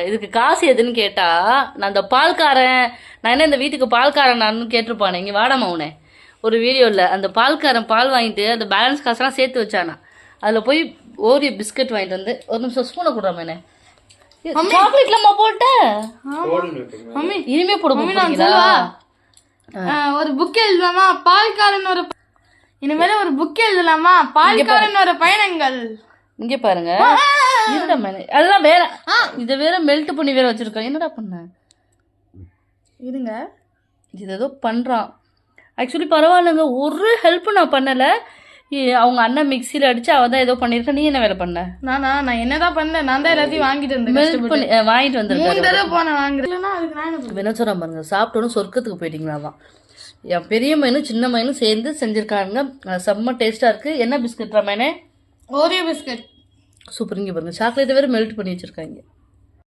இதுக்கு காசு எதுன்னு கேட்டா நான் அந்த பால்காரன் நான் என்ன இந்த வீட்டுக்கு பால்காரன் நான் கேட்டிருப்பானே இங்கே வாடாமா உனே ஒரு வீடியோவில் அந்த பால்காரன் பால் வாங்கிட்டு அந்த பேலன்ஸ் காசெல்லாம் சேர்த்து வச்சானா அதில் போய் ஓரியோ பிஸ்கட் வாங்கிட்டு வந்து ஒரு நிமிஷம் ஸ்பூனை கொடுறாமேனே சாக்லேட்லம்மா போட்டேன் இனிமே போட போறீங்களா ஒரு புக் எழுதலாமா பால்காரன் ஒரு இனிமேல ஒரு புக் எழுதலாமா பால்காரன் ஒரு பயணங்கள் இங்க பாருங்க என்னடா மேனே அதெல்லாம் வேற இதை வேற மெல்ட் பண்ணி வேற வச்சிருக்கேன் என்னடா பண்ண இருங்க இது ஏதோ பண்றான் ஆக்சுவலி பரவாயில்லைங்க ஒரு ஹெல்ப் நான் பண்ணல அவங்க அண்ணன் மிக்சியில் அடிச்சு அவ தான் ஏதோ பண்ணிருக்க நீ என்ன வேலை பண்ண நான் என்னதான் பண்ணல நான் தான் எல்லாத்தையும் வாங்கிட்டு வந்தேன் வாங்கிட்டு வந்திருக்கேன் போனேன் வாங்குறேன்னா அதுக்கு நான் என்ன சொல்றேன் பாருங்க சாப்பிட்டோன்னு சொர்க்கத்துக்கு போயிட்டீங்களாதான் என் பெரிய மையனும் சின்ன மையனும் சேர்ந்து செஞ்சிருக்காங்க செம்ம டேஸ்டா இருக்கு என்ன பிஸ்கட் மேனே ஓரியோ பிஸ்கட் சூப்பர் இங்கே பாருங்க சாக்லேட்டை வேற மெல்ட் பண்ணி வச்சிருக்காங்க